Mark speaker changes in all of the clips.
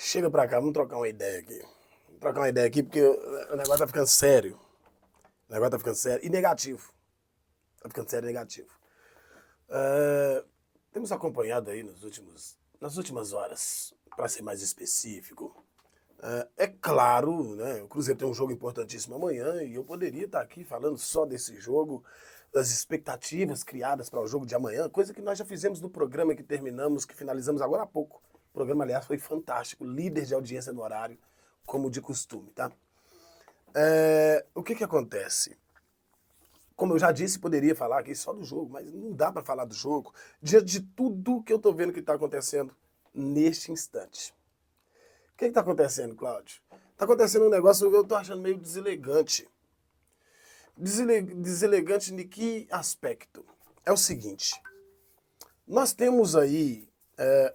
Speaker 1: Chega pra cá, vamos trocar uma ideia aqui. Vamos trocar uma ideia aqui porque o negócio tá ficando sério. O negócio tá ficando sério e negativo. Tá ficando sério e negativo. Temos acompanhado aí nas últimas horas, para ser mais específico. É claro, né? O Cruzeiro tem um jogo importantíssimo amanhã e eu poderia estar aqui falando só desse jogo, das expectativas criadas para o jogo de amanhã, coisa que nós já fizemos no programa que finalizamos agora há pouco. O programa, aliás, foi fantástico, líder de audiência no horário, como de costume, tá? O que acontece? Como eu já disse, poderia falar aqui só do jogo, mas não dá para falar do jogo diante de tudo que eu tô vendo que está acontecendo neste instante. O que está acontecendo, Cláudio? Está acontecendo um negócio que eu tô achando meio deselegante. Deselegante de que aspecto? É o seguinte, nós temos aí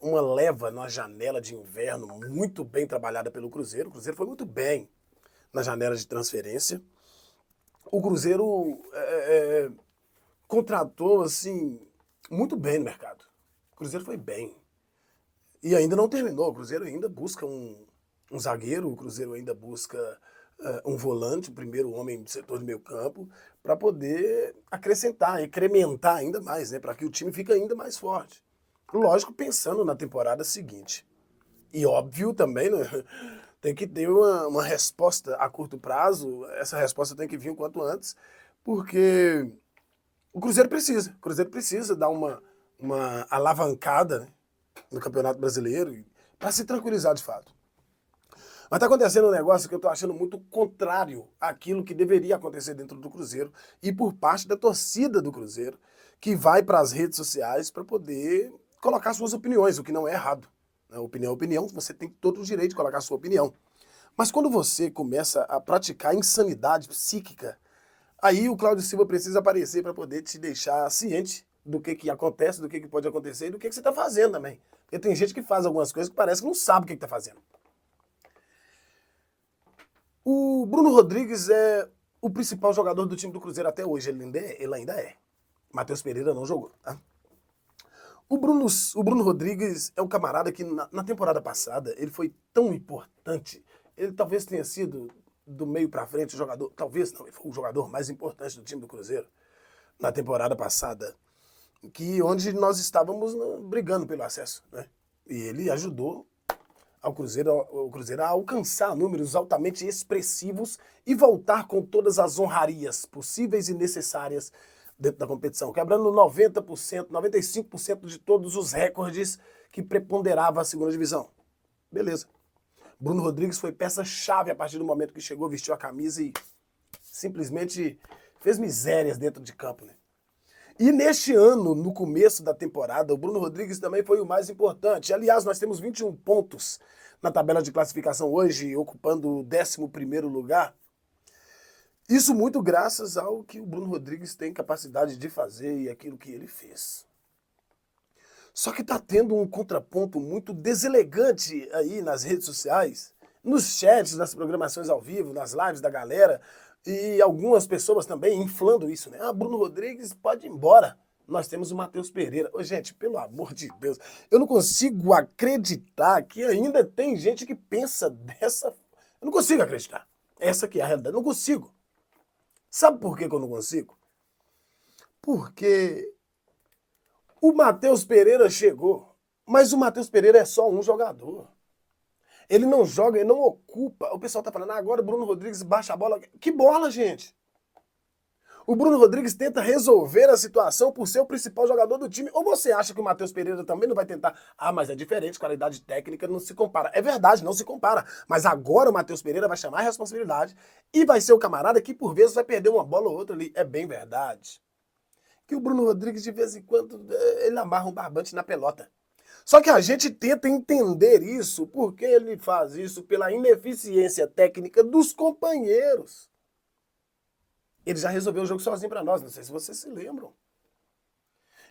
Speaker 1: uma leva na janela de inverno muito bem trabalhada pelo Cruzeiro. O Cruzeiro foi muito bem na janela de transferência. O Cruzeiro contratou, assim, muito bem no mercado. O Cruzeiro foi bem. E ainda não terminou. O Cruzeiro ainda busca um zagueiro, o Cruzeiro ainda busca um volante, o primeiro homem do setor do meio campo, para poder acrescentar, incrementar ainda mais, né, para que o time fique ainda mais forte. Lógico, pensando na temporada seguinte. E óbvio também, né, tem que ter uma resposta a curto prazo, essa resposta tem que vir o quanto antes, porque o Cruzeiro precisa dar uma alavancada, né, no Campeonato Brasileiro para se tranquilizar de fato. Mas está acontecendo um negócio que eu estou achando muito contrário àquilo que deveria acontecer dentro do Cruzeiro e por parte da torcida do Cruzeiro, que vai para as redes sociais para poder colocar suas opiniões, o que não é errado. Opinião é opinião, você tem todo o direito de colocar a sua opinião. Mas quando você começa a praticar insanidade psíquica, aí o Cláudio Silva precisa aparecer para poder te deixar ciente do que acontece, do que pode acontecer e do que você está fazendo também. Porque tem gente que faz algumas coisas que parece que não sabe o que está fazendo. O Bruno Rodrigues é o principal jogador do time do Cruzeiro até hoje. Ele ainda é. Matheus Pereira não jogou, tá? O Bruno Rodrigues é um camarada que na temporada passada ele foi tão importante. Ele talvez tenha sido, do meio pra frente, o jogador. Talvez não, ele foi o jogador mais importante do time do Cruzeiro na temporada passada. Onde nós estávamos brigando pelo acesso, né? E ele ajudou o Cruzeiro a alcançar números altamente expressivos e voltar com todas as honrarias possíveis e necessárias dentro da competição, quebrando 90%, 95% de todos os recordes que preponderava a segunda divisão. Beleza. Bruno Rodrigues foi peça-chave a partir do momento que chegou, vestiu a camisa e simplesmente fez misérias dentro de campo, né? E neste ano, no começo da temporada, o Bruno Rodrigues também foi o mais importante. Aliás, nós temos 21 pontos na tabela de classificação hoje, ocupando o 11º lugar. Isso muito graças ao que o Bruno Rodrigues tem capacidade de fazer e aquilo que ele fez. Só que está tendo um contraponto muito deselegante aí nas redes sociais, nos chats, nas programações ao vivo, nas lives da galera, e algumas pessoas também inflando isso, né? Ah, Bruno Rodrigues pode ir embora. Nós temos o Matheus Pereira. Ô, gente, pelo amor de Deus, eu não consigo acreditar que ainda tem gente que pensa dessa... Eu não consigo acreditar. Essa que é a realidade. Eu não consigo. Sabe por que eu não consigo? Porque o Matheus Pereira chegou, mas o Matheus Pereira é só um jogador. Ele não joga, ele não ocupa. O pessoal tá falando, agora o Bruno Rodrigues baixa a bola. Que bola, gente! O Bruno Rodrigues tenta resolver a situação por ser o principal jogador do time. Ou você acha que o Matheus Pereira também não vai tentar? Ah, mas é diferente, qualidade técnica não se compara. É verdade, não se compara. Mas agora o Matheus Pereira vai chamar a responsabilidade e vai ser o camarada que por vezes vai perder uma bola ou outra ali. É bem verdade. Que o Bruno Rodrigues de vez em quando ele amarra um barbante na pelota. Só que a gente tenta entender isso porque ele faz isso pela ineficiência técnica dos companheiros. Ele já resolveu o jogo sozinho para nós, não sei se vocês se lembram.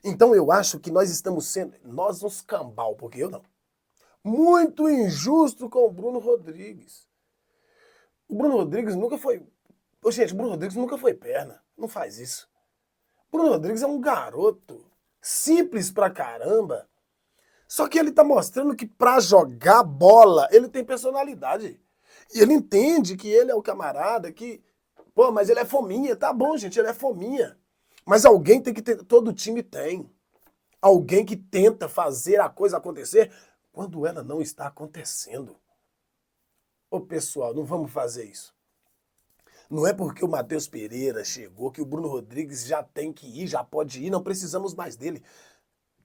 Speaker 1: Então eu acho que nós estamos sendo, nós uns cambal, porque eu não, muito injusto com o Bruno Rodrigues. O Bruno Rodrigues nunca foi... Gente, o Bruno Rodrigues nunca foi perna, não faz isso. O Bruno Rodrigues é um garoto, simples pra caramba, Só que ele tá mostrando que pra jogar bola, ele tem personalidade. E ele entende que ele é o camarada que... Pô, mas ele é fominha. Tá bom, gente, ele é fominha. Mas alguém tem que ter... Todo time tem. Alguém que tenta fazer a coisa acontecer quando ela não está acontecendo. Ô, pessoal, não vamos fazer isso. Não é porque o Matheus Pereira chegou que o Bruno Rodrigues já tem que ir, já pode ir, não precisamos mais dele.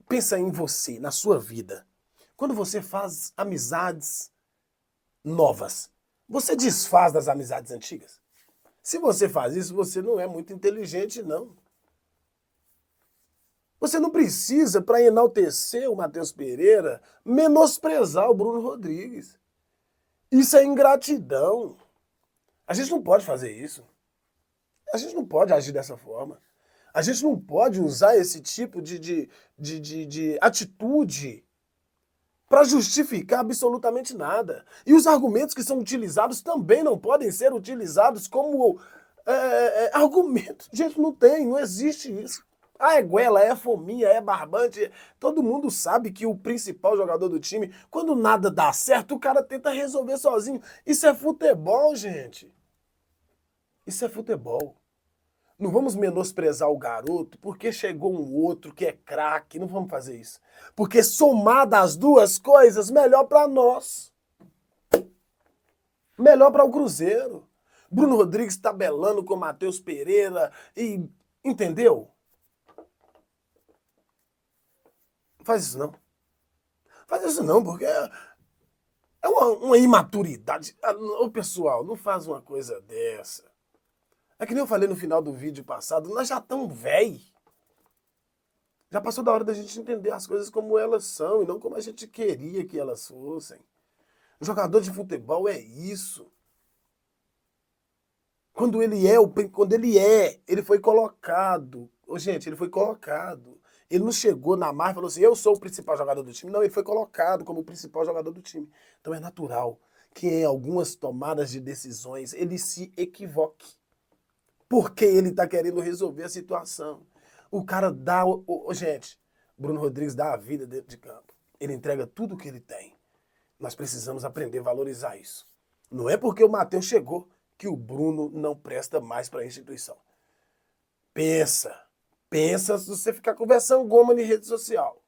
Speaker 1: Pensa em você, na sua vida. Quando você faz amizades novas, você desfaz das amizades antigas? Se você faz isso, você não é muito inteligente, não. Você não precisa, para enaltecer o Matheus Pereira, menosprezar o Bruno Rodrigues. Isso é ingratidão. A gente não pode fazer isso. A gente não pode agir dessa forma. A gente não pode usar esse tipo de atitude para justificar absolutamente nada. E os argumentos que são utilizados também não podem ser utilizados como argumentos. Gente, não tem, não existe isso. Ah, é goela, é fominha, é barbante. Todo mundo sabe que o principal jogador do time, quando nada dá certo, o cara tenta resolver sozinho. Isso é futebol, gente. Isso é futebol. Não vamos menosprezar o garoto porque chegou um outro que é craque. Não vamos fazer isso. Porque somada as duas coisas, melhor para nós. Melhor para o Cruzeiro. Bruno Rodrigues tabelando com Matheus Pereira e... Entendeu? Faz isso não. Faz isso não, porque é uma imaturidade. Ô, pessoal, não faz uma coisa dessa. É que nem eu falei no final do vídeo passado, nós já estamos velho. Já passou da hora da gente entender as coisas como elas são e não como a gente queria que elas fossem. O jogador de futebol é isso. Ele foi colocado. Ô, gente, ele foi colocado. Ele não chegou na marca e falou assim, eu sou o principal jogador do time. Não, ele foi colocado como o principal jogador do time. Então é natural que em algumas tomadas de decisões ele se equivoque. Porque ele tá querendo resolver a situação. O cara dá... gente, Bruno Rodrigues dá a vida dentro de campo. Ele entrega tudo o que ele tem. Nós precisamos aprender a valorizar isso. Não é porque o Matheus chegou que o Bruno não presta mais para a instituição. Pensa se você ficar conversando goma em rede social.